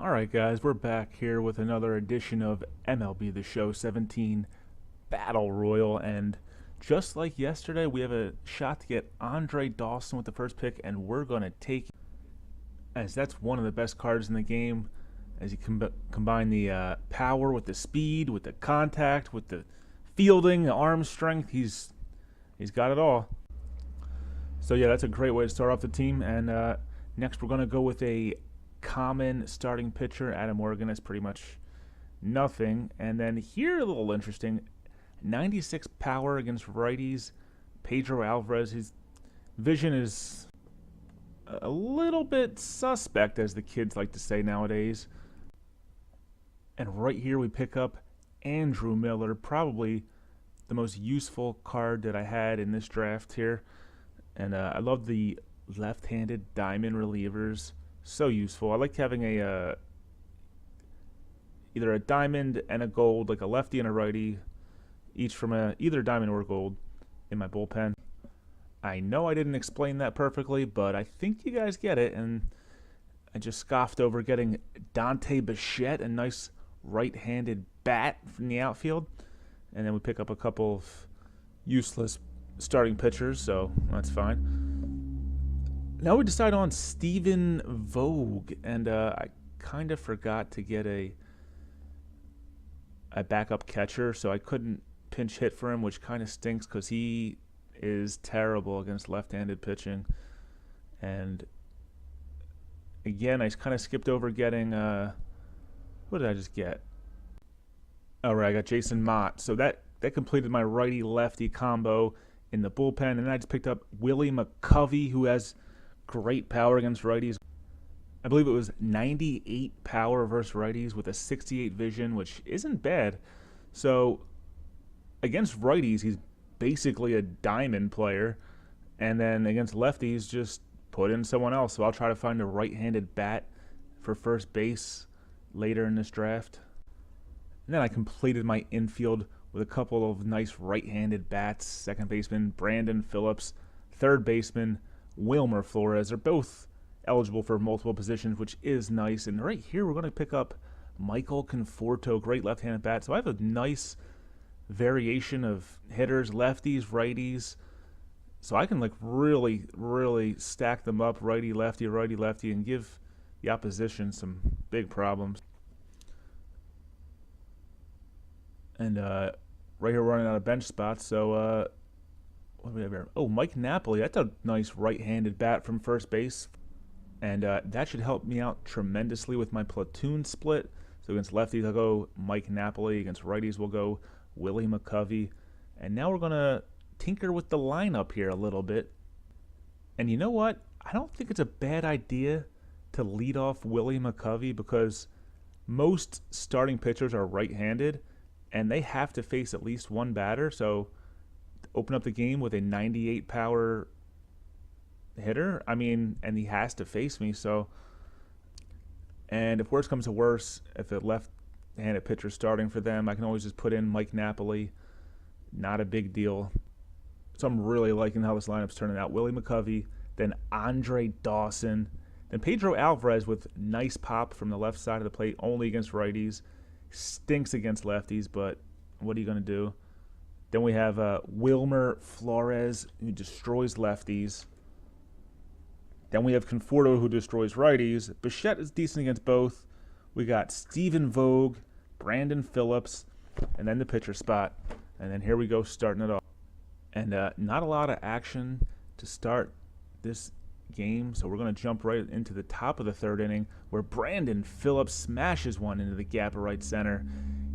Alright guys, we're back here with another edition of MLB the Show 17 Battle Royal, and just like yesterday, we have a shot to get Andre Dawson with the first pick, and we're going to take it, as that's one of the best cards in the game, as you combine the power with the speed, with the contact, with the fielding, the arm strength. He's got it all. So yeah, that's a great way to start off the team, and next we're going to go with a common starting pitcher. Adam Morgan is pretty much nothing. And then here, a little interesting, 96 power against righties. Pedro Alvarez, his vision is a little bit suspect, as the kids like to say nowadays. And right here we pick up Andrew Miller, probably the most useful card that I had in this draft here. And I love the left-handed diamond relievers. So useful. I like having a either a diamond and a gold, like a lefty and a righty, each from either diamond or gold, in my bullpen. I know I didn't explain that perfectly, but I think you guys get it. And I just scoffed over getting Dante Bichette, a nice right-handed bat from the outfield, and then we pick up a couple of useless starting pitchers, so that's fine. Now we decide on Stephen Vogt, and I kind of forgot to get a backup catcher, so I couldn't pinch hit for him, which kind of stinks because he is terrible against left-handed pitching. And again, I kind of skipped over getting, what did I just get? All right, I got Jason Mott, so that completed my righty-lefty combo in the bullpen, and then I just picked up Willie McCovey, who has great power against righties. I believe it was 98 power versus righties with a 68 vision, which isn't bad. So against righties, he's basically a diamond player, and then against lefties, just put in someone else. So I'll try to find a right-handed bat for first base later in this draft. And then I completed my infield with a couple of nice right-handed bats. Second baseman Brandon Phillips, third baseman Wilmer Flores. They're both eligible for multiple positions, which is nice. And right here, we're going to pick up Michael Conforto, great left-handed bat. So I have a nice variation of hitters, lefties, righties. So I can like really, really stack them up, righty, lefty, and give the opposition some big problems. And right here, we're running out of bench spots. So what do we have here? Oh, Mike Napoli. That's a nice right-handed bat from first base. And that should help me out tremendously with my platoon split. So against lefties, I'll go Mike Napoli. Against righties, we'll go Willie McCovey. And now we're going to tinker with the lineup here a little bit. And you know what? I don't think it's a bad idea to lead off Willie McCovey, because most starting pitchers are right-handed, and they have to face at least one batter. So open up the game with a 98 power hitter, and he has to face me. So, and if worse comes to worse, if a left-handed pitcher starting for them, I can always just put in Mike Napoli. Not a big deal. So I'm really liking how this lineup's turning out. Willie McCovey, then Andre Dawson, then Pedro Alvarez with nice pop from the left side of the plate, only against righties. Stinks against lefties, but what are you going to do? Then we have Wilmer Flores, who destroys lefties. Then we have Conforto, who destroys righties. Bichette is decent against both. We got Stephen Vogt, Brandon Phillips, and then the pitcher spot. And then here we go, starting it off. And not a lot of action to start this game, so we're going to jump right into the top of the third inning, where Brandon Phillips smashes one into the gap of right center.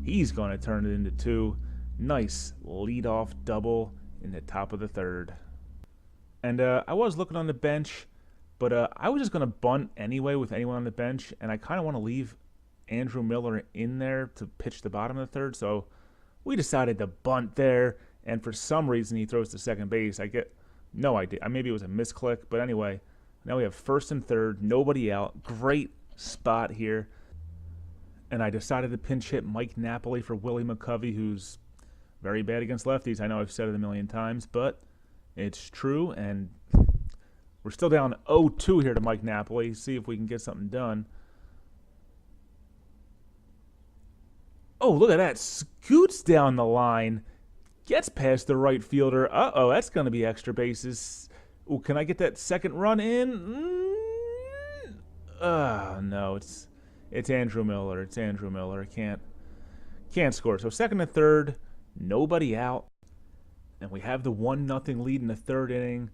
He's going to turn it into two. Nice leadoff double in the top of the third. And I was looking on the bench, but I was just going to bunt anyway with anyone on the bench, and I kind of want to leave Andrew Miller in there to pitch the bottom of the third, so we decided to bunt there, and for some reason he throws to second base. I get no idea. Maybe it was a misclick, but anyway, now we have first and third, nobody out. Great spot here. And I decided to pinch hit Mike Napoli for Willie McCovey, who's very bad against lefties. I know I've said it a million times, but it's true, and we're still down 0-2 here to Mike Napoli. See if we can get something done. Oh, look at that. Scoots down the line. Gets past the right fielder. Uh-oh, that's going to be extra bases. Oh, can I get that second run in? No, it's Andrew Miller. It's Andrew Miller. Can't score. So second and third, nobody out. And we have the 1-0 lead in the third inning.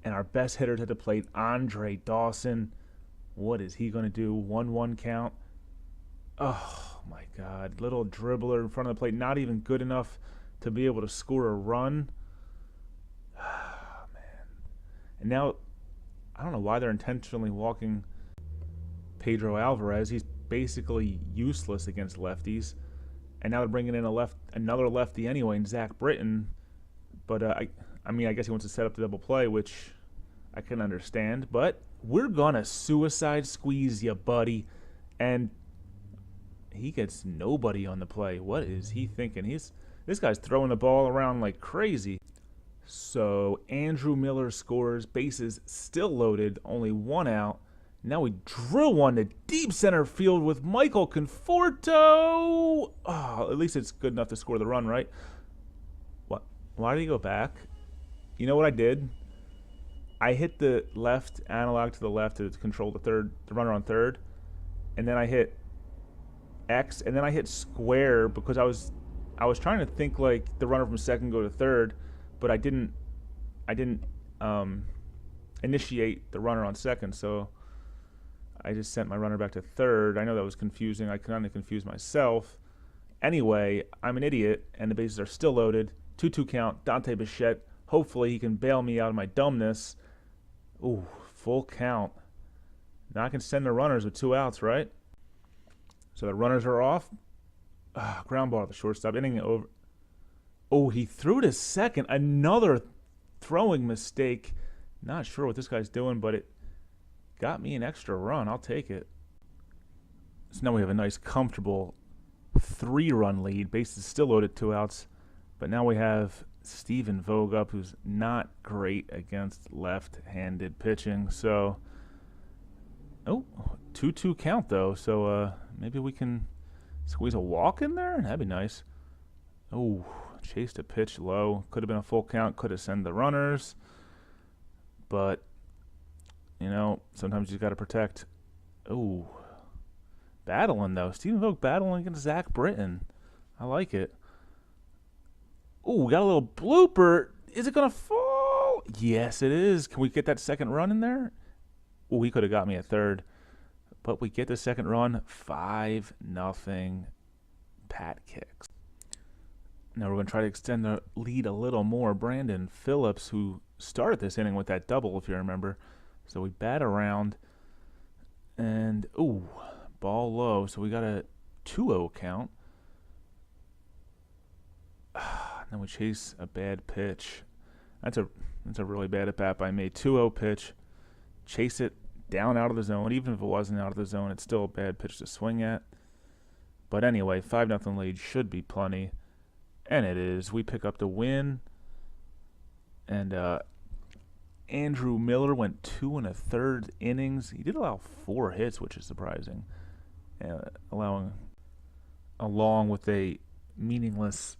And our best hitter's at the plate, Andre Dawson. What is he going to do? 1-1 count. Oh, my God. Little dribbler in front of the plate. Not even good enough to be able to score a run. Oh, man. And now, I don't know why they're intentionally walking Pedro Alvarez. He's basically useless against lefties. And now they're bringing in another lefty anyway, in Zach Britton. But, I mean, I guess he wants to set up the double play, which I can understand. But we're going to suicide squeeze you, buddy. And he gets nobody on the play. What is he thinking? This guy's throwing the ball around like crazy. So Andrew Miller scores, bases still loaded, only one out. Now we drill one to deep center field with Michael Conforto. Oh, at least it's good enough to score the run, right? What? Why did he go back? You know what I did? I hit the left analog to the left to control the runner on third, and then I hit X, and then I hit square because I was trying to think like the runner from second go to third, but I didn't initiate the runner on second, so I just sent my runner back to third. I know that was confusing. I kind of confused myself. Anyway, I'm an idiot, and the bases are still loaded. 2-2 count. Dante Bichette. Hopefully he can bail me out of my dumbness. Ooh, full count. Now I can send the runners with 2 outs, right? So the runners are off. Ground ball to the shortstop. Inning over. Oh, he threw to second. Another throwing mistake. Not sure what this guy's doing, but it got me an extra run. I'll take it. So now we have a nice, comfortable 3-run lead. Bases still loaded, 2 outs. But now we have Stephen Vogt up, who's not great against left-handed pitching. So, 2-2 count, though. So maybe we can squeeze a walk in there? That'd be nice. Oh, chased a pitch low. Could have been a full count. Could have sent the runners. But, you know, sometimes you got to protect. Oh, battling, though. Stephen Vogt battling against Zach Britton. I like it. Oh, we got a little blooper. Is it going to fall? Yes, it is. Can we get that second run in there? Oh, he could have got me at third. But we get the second run. 5-0. Pat kicks. Now we're going to try to extend the lead a little more. Brandon Phillips, who started this inning with that double, if you remember. So we bat around. And, ball low. So we got a 2-0 count. Then we chase a bad pitch. That's a really bad at bat by me. 2-0 pitch. Chase it down out of the zone. Even if it wasn't out of the zone, it's still a bad pitch to swing at. But anyway, 5-0 lead should be plenty. And it is. We pick up the win. And Andrew Miller went 2 1/3 innings. He did allow 4 hits, which is surprising. Along with a meaningless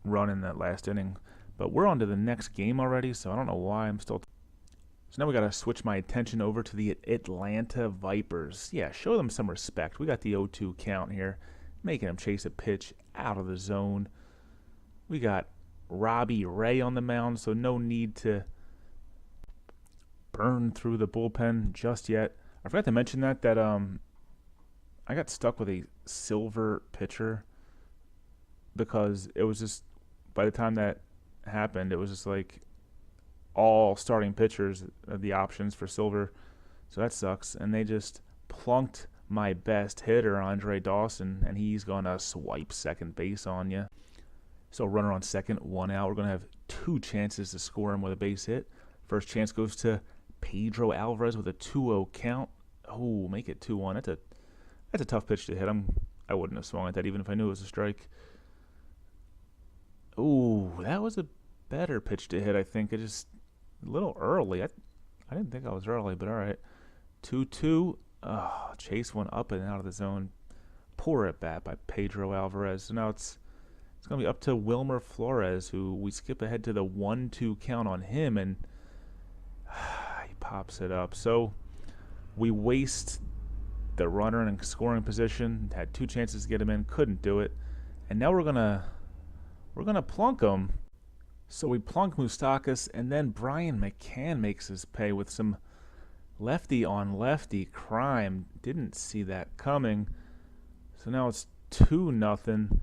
run in that last inning. But we're on to the next game already, so I don't know why I'm still... So now we got to switch my attention over to the Atlanta Vipers. Yeah, show them some respect. We got the 0-2 count here, making them chase a pitch out of the zone. We got Robbie Ray on the mound, so no need to burn through the bullpen just yet. I forgot to mention that I got stuck with a silver pitcher because it was just, by the time that happened, it was just like all starting pitchers of the options for silver. So that sucks. And they just plunked my best hitter, Andre Dawson, and he's going to swipe second base on you. So runner on second, 1 out. We're going to have 2 chances to score him with a base hit. First chance goes to Pedro Alvarez with a 2-0 count. Oh, make it 2-1. That's a tough pitch to hit. I wouldn't have swung at that even if I knew it was a strike. Ooh, that was a better pitch to hit, I think. It just a little early. I didn't think I was early, but all right. 2-2. Oh, chase one up and out of the zone. poor at bat by Pedro Alvarez. So now it's going to be up to Wilmer Flores, who we skip ahead to the 1-2 count on him, and he pops it up. So we waste the runner in scoring position. Had 2 chances to get him in, couldn't do it, and now we're gonna plunk him. So we plunk Moustakas, and then Brian McCann makes his pay with some lefty on lefty crime. Didn't see that coming. So now it's 2-0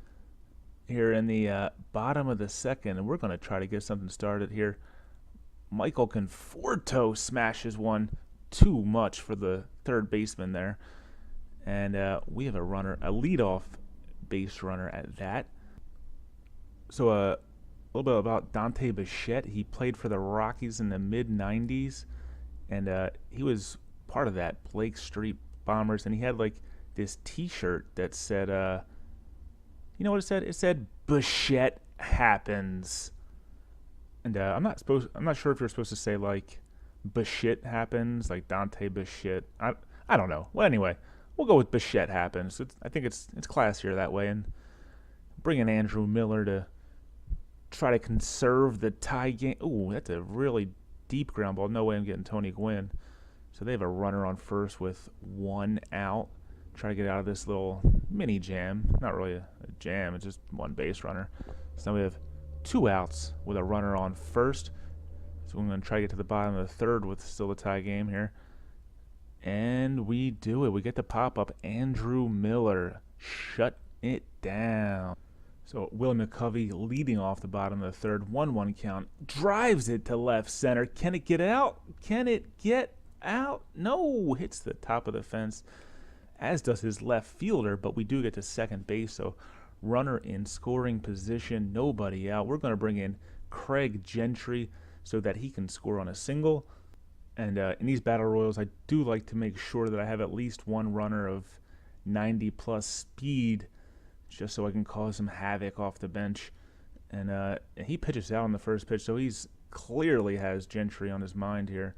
here in the bottom of the second, and we're going to try to get something started here. Michael Conforto smashes one, too much for the third baseman there. And we have a runner, a leadoff base runner at that. So a little bit about Dante Bichette. He played for the Rockies in the mid-90s, and he was part of that Blake Street Bombers, and he had like this T-shirt that said, you know what it said? It said Bichette happens. And I'm not sure if you're supposed to say like Bichette happens, like Dante Bichette. I don't know. Well, anyway, we'll go with Bichette happens. I think it's classier that way. And bring in Andrew Miller to try to conserve the tie game. Ooh, that's a really deep ground ball. No way I'm getting Tony Gwynn. So they have a runner on first with 1 out. Try to get out of this little mini jam. Not really a jam, it's just one base runner. So now we have 2 outs with a runner on first. So we're going to try to get to the bottom of the third with still a tie game here. And we do it. We get the pop-up. Andrew Miller shut it down. So Willie McCovey leading off the bottom of the third. 1-1 count. Drives it to left center. Can it get out? Can it get out? No. Hits the top of the fence, as does his left fielder, but we do get to second base, so runner in scoring position, nobody out. We're going to bring in Craig Gentry so that he can score on a single. And in these battle royals, I do like to make sure that I have at least one runner of 90-plus speed, just so I can cause some havoc off the bench. And he pitches out on the first pitch, so he's clearly has Gentry on his mind here.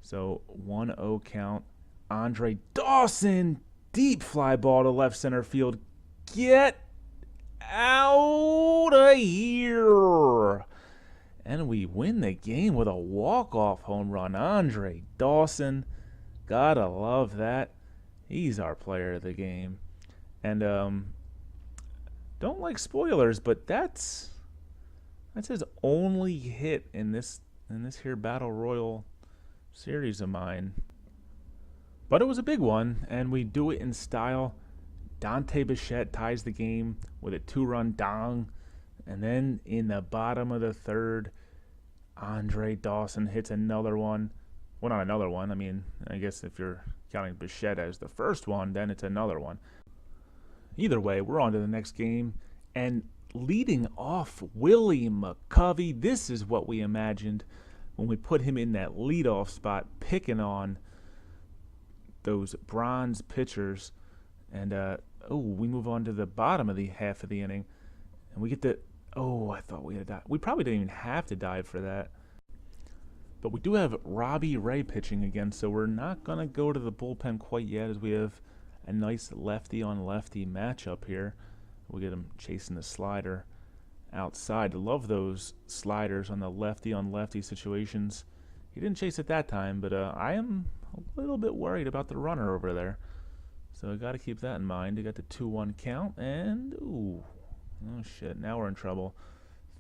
So 1-0 count. Andre Dawson, deep fly ball to left center field. Get out of here. And we win the game with a walk-off home run. Andre Dawson, gotta love that. He's our player of the game. And don't like spoilers, but that's his only hit in this here Battle Royal series of mine. But it was a big one, and we do it in style. Dante Bichette ties the game with a 2-run dong. And then in the bottom of the third, Andre Dawson hits another one. Well, not another one. I mean, I guess if you're counting Bichette as the first one, then it's another one. Either way, we're on to the next game. And leading off, Willie McCovey. This is what we imagined when we put him in that leadoff spot, picking on those bronze pitchers. And we move on to the bottom of the half of the inning, and we get the I thought we had dive. We probably didn't even have to dive for that, but we do have Robbie Ray pitching again, so we're not gonna go to the bullpen quite yet, as we have a nice lefty on lefty matchup here. We get him chasing the slider outside. Love those sliders on the lefty on lefty situations. He didn't chase it that time, but I am a little bit worried about the runner over there. So I got to keep that in mind. You got the 2-1 count, and oh shit, now we're in trouble.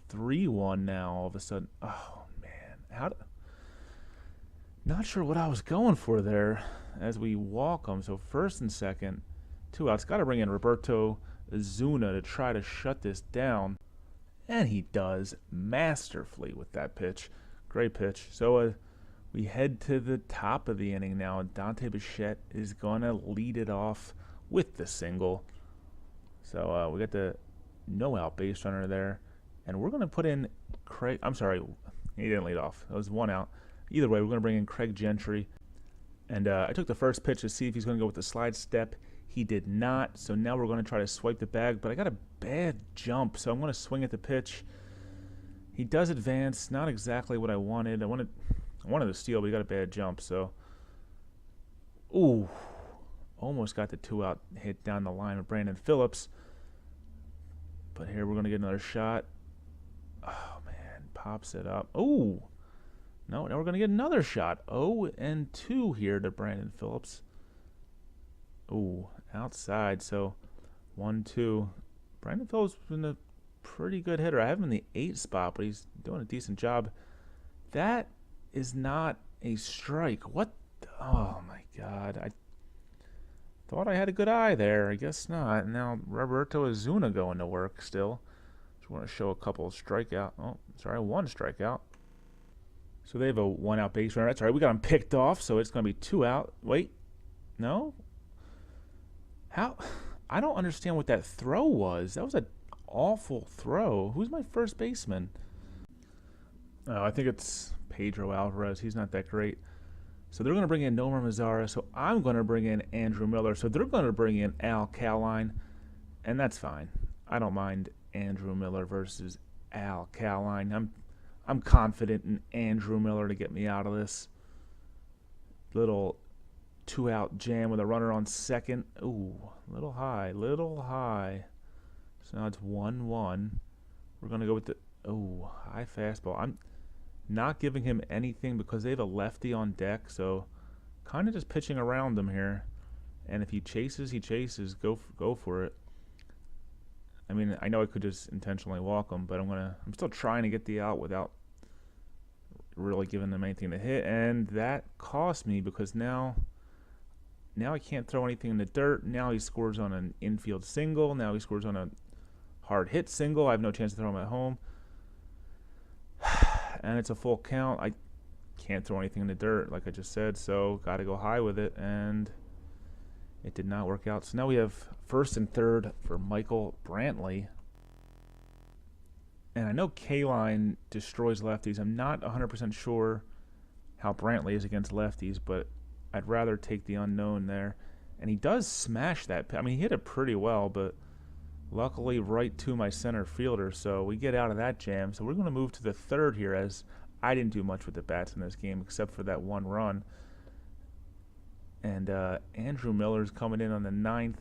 3-1 now all of a sudden. Oh man, not sure what I was going for there as we walk them. So first and second, 2 outs. Got to bring in Roberto Zuna to try to shut this down, and he does masterfully with that pitch. Great pitch. So we head to the top of the inning now, and Dante Bichette is going to lead it off with the single. So we got the no-out base runner there, and we're going to put in Craig. I'm sorry, he didn't lead off. That was 1 out. Either way, we're going to bring in Craig Gentry. And I took the first pitch to see if he's going to go with the slide step. He did not, so now we're going to try to swipe the bag, but I got a bad jump, so I'm going to swing at the pitch. He does advance, not exactly what I wanted. I wanted to steal, but he got a bad jump, so. Ooh. almost got the 2-out hit down the line with Brandon Phillips. But here we're going to get another shot. Oh, man. Pops it up. Oh. No, now we're going to get another shot. 0-2 here to Brandon Phillips. Oh, outside. So 1-2. Brandon Phillips has been a pretty good hitter. I have him in the 8 spot, but he's doing a decent job. That is not a strike. What? Oh, my God. I thought I had a good eye there. I guess not. Now Roberto Ozuna going to work still. Just want to show a couple of strikeout. Oh, sorry, 1 strikeout. So they have a 1-out base runner. That's all right. We got him picked off, so it's going to be 2 out. Wait. No? How? I don't understand what that throw was. That was an awful throw. Who's my first baseman? Oh, I think it's Pedro Alvarez. He's not that great. So they're going to bring in Nomar Mazara. So I'm going to bring in Andrew Miller. So they're going to bring in Al Kaline. And that's fine. I don't mind Andrew Miller versus Al Kaline. I'm confident in Andrew Miller to get me out of this. Little 2-out jam with a runner on second. Ooh, little high, little high. So now it's 1-1. We're going to go with the, high fastball. I'm not giving him anything because they have a lefty on deck. So kind of just pitching around him here. And if he chases, he chases. Go for it. I mean, I know I could just intentionally walk him, but I'm still trying to get the out without really giving them anything to hit, and that cost me because now I can't throw anything in the dirt. Now he scores on an infield single. Now he scores on a hard hit single. I have no chance to throw him at home, and it's a full count. I can't throw anything in the dirt, like I just said, so got to go high with it, and it did not work out. So now we have first and third for Michael Brantley. And I know Kaline destroys lefties. I'm not 100% sure how Brantley is against lefties, but I'd rather take the unknown there. And he does smash that. I mean, he hit it pretty well, but luckily right to my center fielder. So we get out of that jam. So we're going to move to the third here, as I didn't do much with the bats in this game except for that 1 run. And Andrew Miller's coming in on the 9th,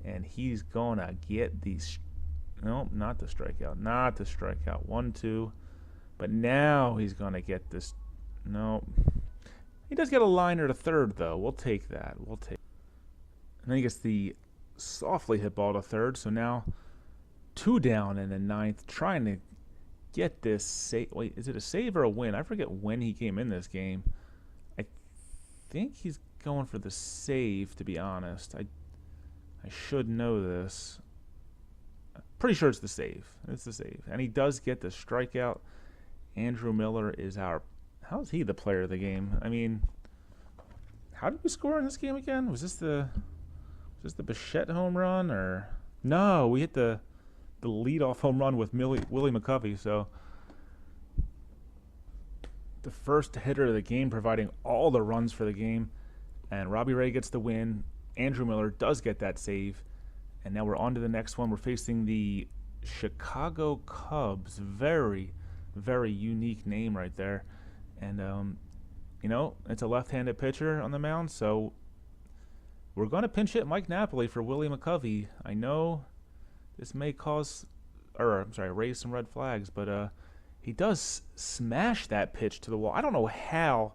and he's going to get these. No, not the strikeout. Not the strikeout. 1-2. But now he's going to get this. No. He does get a liner to third, though. We'll take that. We'll take. And then he gets the softly hit ball to third. So now 2 down in the 9th, trying to get this save. Wait, is it a save or a win? I forget when he came in this game. I think he's going for the save, to be honest. I should know this. Pretty sure it's the save. It's the save. And he does get the strikeout. Andrew Miller is how is he the player of the game? I mean, how did we score in this game again? Was this the Bichette home run, or no, we hit the leadoff home run with Willie McCovey, so the first hitter of the game, providing all the runs for the game. And Robbie Ray gets the win. Andrew Miller does get that save. And now we're on to the next one. We're facing the Chicago Cubs. Very, very unique name right there. And, it's a left-handed pitcher on the mound. So we're going to pinch hit Mike Napoli for Willie McCovey. I know this may raise some red flags, but he does smash that pitch to the wall. I don't know how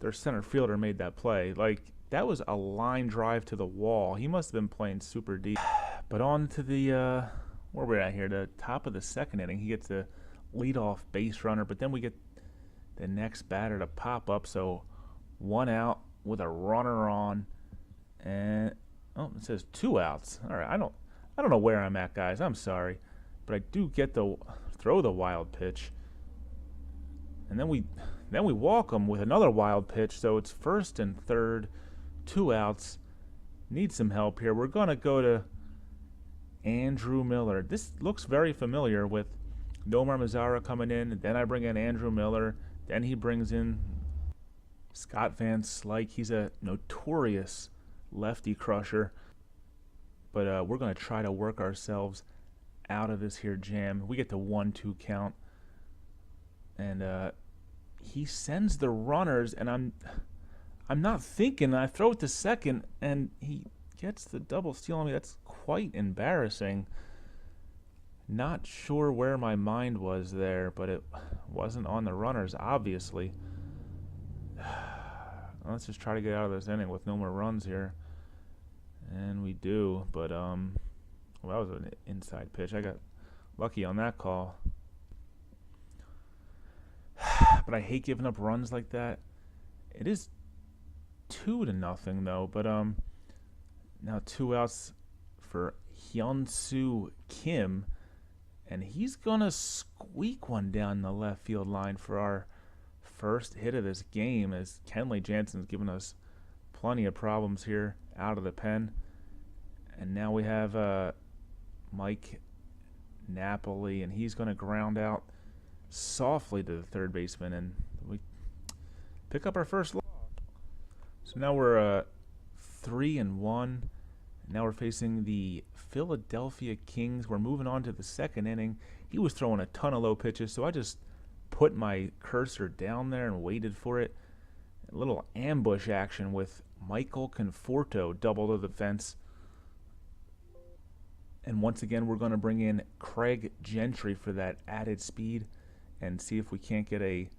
their center fielder made that play. Like, that was a line drive to the wall. He must have been playing super deep. But on to the, where we're at here, the top of the second inning. He gets the leadoff base runner, but then we get the next batter to pop up. So 1 out with a runner on, and it says 2 outs. All right, I don't know where I'm at, guys. I'm sorry, but I do get to throw the wild pitch, and then we walk him with another wild pitch. So it's first and third, 2 outs. Need some help here. We're gonna go to Andrew Miller. This looks very familiar with Nomar Mazara coming in, and then I bring in Andrew Miller. Then he brings in Scott Van Slyke. He's a notorious lefty crusher. But we're going to try to work ourselves out of this here jam. We get the 1-2 count. And he sends the runners, and I'm not thinking. I throw it to second, and he gets the double steal on me. That's quite embarrassing. Not sure where my mind was there, but it wasn't on the runners, obviously. Let's just try to get out of this inning with no more runs here. And we do, but well, that was an inside pitch. I got lucky on that call. But I hate giving up runs like that. It is 2-0 though, but now 2 outs for Hyun-Soo Kim, and he's gonna squeak one down the left field line for our first hit of this game, as Kenley Jansen's given us plenty of problems here out of the pen. And now we have Mike Napoli, and he's going to ground out softly to the third baseman, and we pick up our first loss. So now we're 3-1. Now we're facing the Philadelphia Kings. We're moving on to the second inning. He was throwing a ton of low pitches, so I just put my cursor down there and waited for it. A little ambush action with Michael Conforto, double to the fence. And once again, we're going to bring in Craig Gentry for that added speed and see if we can't get a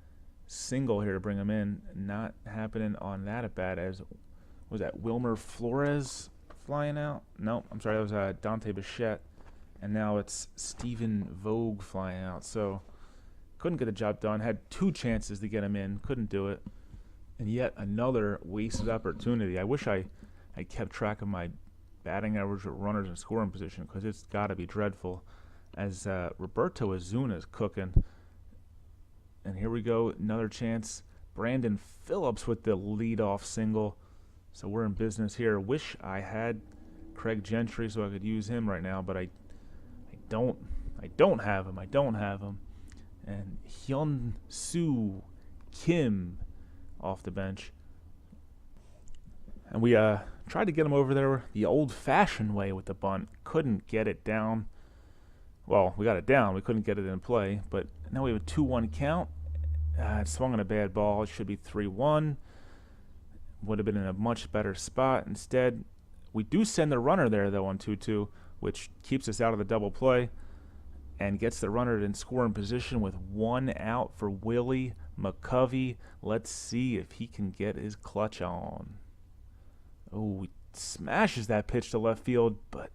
single here to bring him in. Not happening on that at bat, as was that Wilmer Flores flying out? No, I'm sorry, that was Dante Bichette. And now it's Stephen Vogue flying out. So couldn't get the job done. Had 2 chances to get him in. Couldn't do it. And yet another wasted opportunity. I wish I kept track of my batting average with runners in scoring position, because it's got to be dreadful, as Roberto Ozuna is cooking. And here we go, another chance. Brandon Phillips with the leadoff single. So we're in business here. Wish I had Craig Gentry so I could use him right now, but I don't have him. I don't have him. And Hyun-Soo Kim off the bench. And we tried to get him over there the old-fashioned way with the bunt. Couldn't get it down. Well, we got it down. We couldn't get it in play. But now we have a 2-1 count. It swung on a bad ball. It should be 3-1. Would have been in a much better spot. Instead, we do send the runner there, though, on 2-2, which keeps us out of the double play and gets the runner in scoring position with 1 out for Willie McCovey. Let's see if he can get his clutch on. Oh, he smashes that pitch to left field, but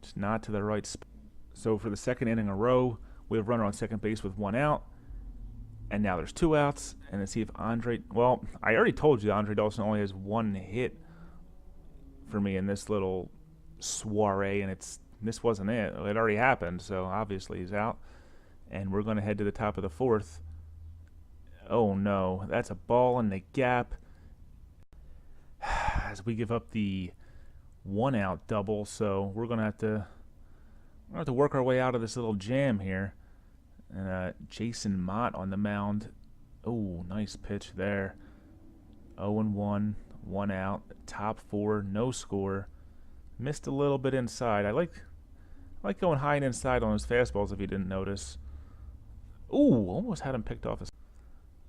just not to the right spot. So for the second inning in a row, we have runner on second base with 1 out. And now there's 2 outs. And let's see if Andre... Well, I already told you Andre Dawson only has 1 hit for me in this little soiree, and this wasn't it. It already happened, so obviously he's out. And we're going to head to the top of the 4th. Oh, no. That's a ball in the gap, as we give up the 1-out double. So we're going to have to work our way out of this little jam here. And Jason Mott on the mound. Oh, nice pitch there. 0-1, 1 out, top 4, no score. Missed a little bit inside. I like going high and inside on his fastballs, if you didn't notice. Ooh, almost had him picked off.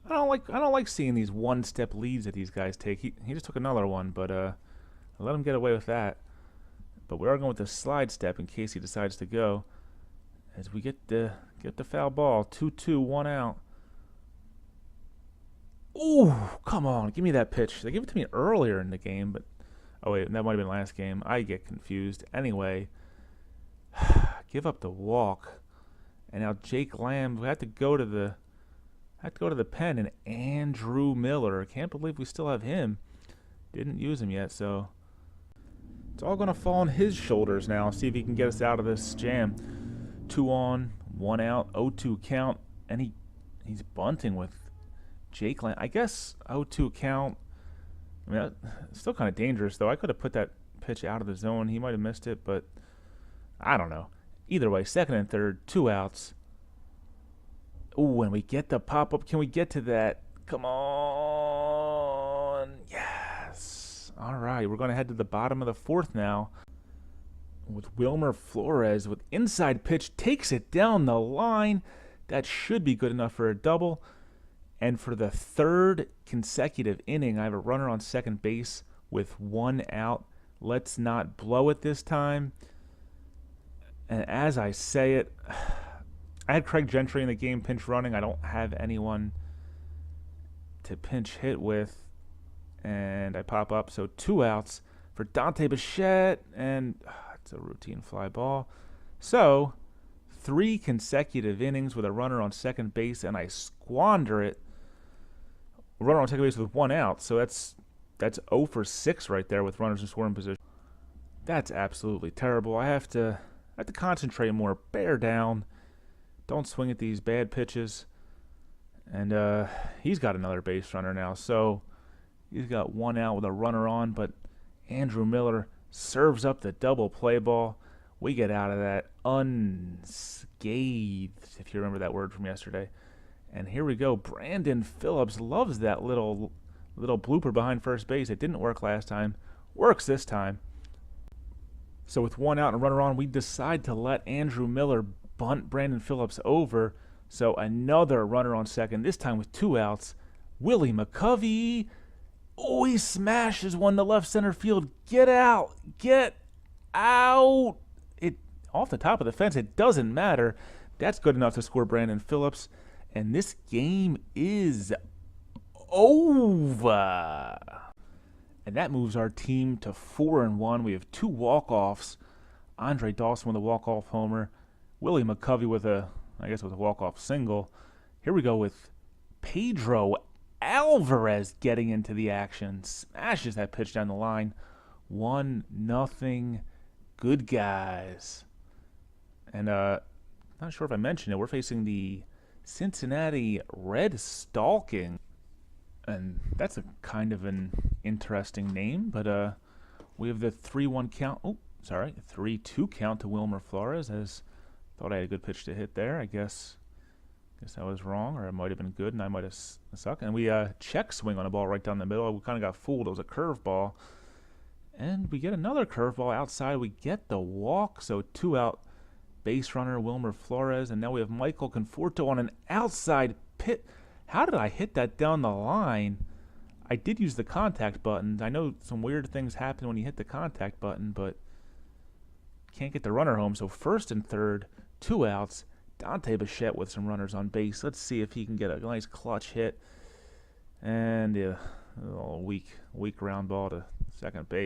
I don't like seeing these 1-step leads that these guys take. He just took another one, but I let him get away with that. But we are going with the slide step in case he decides to go. As we get the foul ball, 2-2, 1 out. Ooh, come on, give me that pitch. They gave it to me earlier in the game, but oh wait, that might have been last game. I get confused. Anyway, give up the walk, and now Jake Lamb. We have to go to the pen, and Andrew Miller. I can't believe we still have him. Didn't use him yet, so it's all gonna fall on his shoulders now. See if he can get us out of this jam. 2 on, 1 out, 0-2 count, and he's bunting with Jake Lamb. I guess 0-2 count. I mean, it's still kind of dangerous, though. I could have put that pitch out of the zone. He might have missed it, but I don't know. Either way, second and third, 2 outs. Ooh, and we get the pop-up. Can we get to that? Come on. Yes. All right, we're going to head to the bottom of the 4th now, with Wilmer Flores with inside pitch, takes it down the line. That should be good enough for a double. And for the 3rd consecutive inning, I have a runner on second base with 1 out. Let's not blow it this time. And as I say it, I had Craig Gentry in the game pinch running. I don't have anyone to pinch hit with. And I pop up. So 2 outs for Dante Bichette. And it's a routine fly ball. So 3 consecutive innings with a runner on second base. And I squander it. Runner on second base with 1 out. So that's 0 for 6 right there with runners in scoring position. That's absolutely terrible. I have to concentrate more. Bear down. Don't swing at these bad pitches. And he's got another base runner now. So he's got 1 out with a runner on. But Andrew Miller serves up the double play ball. We get out of that unscathed, if you remember that word from yesterday. And here we go. Brandon Phillips loves that little blooper behind first base. It didn't work last time. Works this time. So with 1 out and a runner on, we decide to let Andrew Miller bunt Brandon Phillips over. So another runner on second, this time with 2 outs. Willie McCovey. Oh, he smashes one to left center field. Get out. Get out. It off the top of the fence. It doesn't matter. That's good enough to score Brandon Phillips. And this game is over. And that moves our team to 4-1. We have 2 walk-offs. Andre Dawson with a walk-off homer. Willie McCovey with a walk-off single. Here we go with Pedro Alvarez getting into the action. Smashes that pitch down the line. 1-0. Good guys. And not sure if I mentioned it. We're facing the Cincinnati Red Stalking. And that's a kind of an interesting name, but we have the 3-1 count. 3-2 count to Wilmer Flores. As thought I had a good pitch to hit there. I guess I was wrong, or it might have been good, and I might have sucked. And we check swing on a ball right down the middle. We kind of got fooled. It was a curveball, and we get another curveball outside. We get the walk, so 2 out base runner Wilmer Flores, and now we have Michael Conforto on an outside pit. How did I hit that down the line? I did use the contact button. I know some weird things happen when you hit the contact button, but can't get the runner home. So 1st and 3rd, 2 outs. Dante Bichette with some runners on base. Let's see if he can get a nice clutch hit. And a little weak ground ball to second base.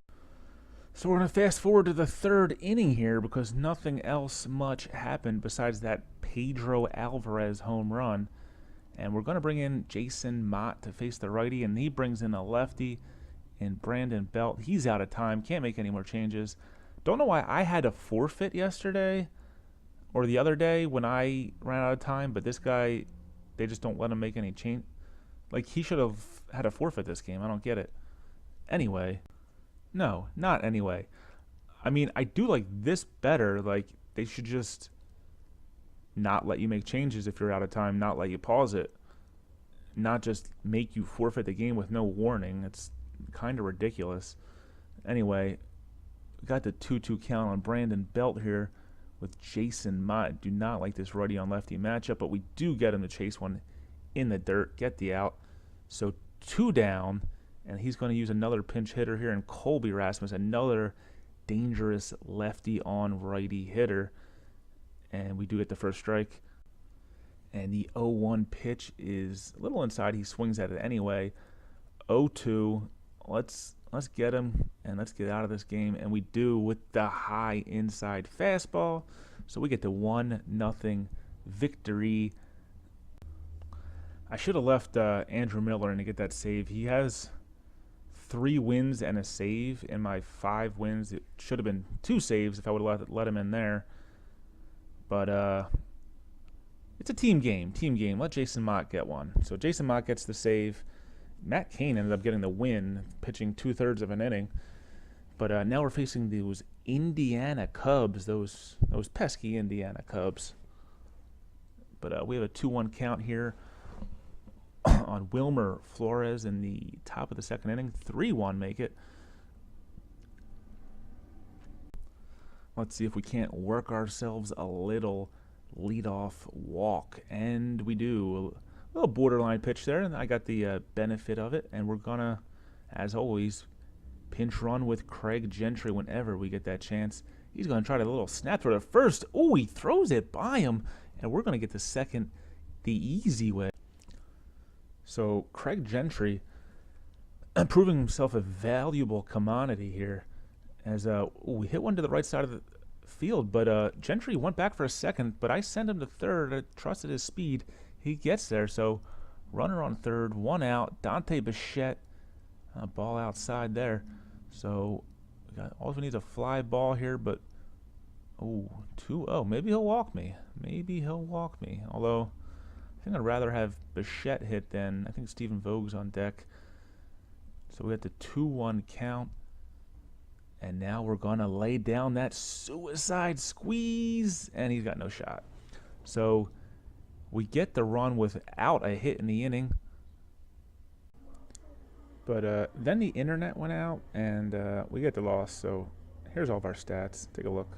So we're going to fast forward to the 3rd inning here because nothing else much happened besides that Pedro Alvarez home run. And we're going to bring in Jason Mott to face the righty, and he brings in a lefty in Brandon Belt. He's out of time. Can't make any more changes. Don't know why I had to forfeit yesterday or the other day when I ran out of time, but this guy, they just don't let him make any change. Like, he should have had a forfeit this game. I don't get it. Anyway. No, not anyway. I mean, I do like this better. Like, they should just not let you make changes if you're out of time, not let you pause it, not just make you forfeit the game with no warning. It's kind of ridiculous. Anyway, we got the 2-2 count on Brandon Belt here with Jason Mott. Do not like this righty on lefty matchup, but we do get him to chase one in the dirt, get the out. So 2 down, and he's going to use another pinch hitter here in Colby Rasmus, another dangerous lefty on righty hitter. And we do get the first strike. And the 0-1 pitch is a little inside. He swings at it anyway. 0-2. Let's get him and let's get out of this game. And we do with the high inside fastball. So we get the 1-0 victory. I should have left Andrew Miller in to get that save. He has 3 wins and a save in my 5 wins. It should have been 2 saves if I would have let him in there. But it's a team game. Let Jason Mott get one. So Jason Mott gets the save. Matt Cain ended up getting the win, pitching 2/3 of an inning. But now we're facing those Indiana Cubs, those pesky Indiana Cubs. But we have a 2-1 count here on Wilmer Flores in the top of the 2nd inning. 3-1 make it. Let's see if we can't work ourselves a little leadoff walk. And we do. A little borderline pitch there, and I got the benefit of it. And we're going to, as always, Pinch run with Craig Gentry whenever we get that chance. He's going to try to little snap throw to first. Oh, he throws it by him, and we're going to get the second the easy way. So Craig Gentry proving himself a valuable commodity here, as we hit one to the right side of the field, but Gentry went back for a second, but I sent him to third. I trusted his speed. He gets there, so runner on third, one out. Dante Bichette, ball outside there. So all we need is a fly ball here, but oh, 2-0. Maybe he'll walk me. Maybe he'll walk me. Although I think I'd rather have Bichette hit than I think Stephen Vogue's on deck. So we got the 2-1 count. And now we're going to lay down that suicide squeeze. And he's got no shot. So we get the run without a hit in the inning. But then the internet went out, and we get the loss. So here's all of our stats. Take a look.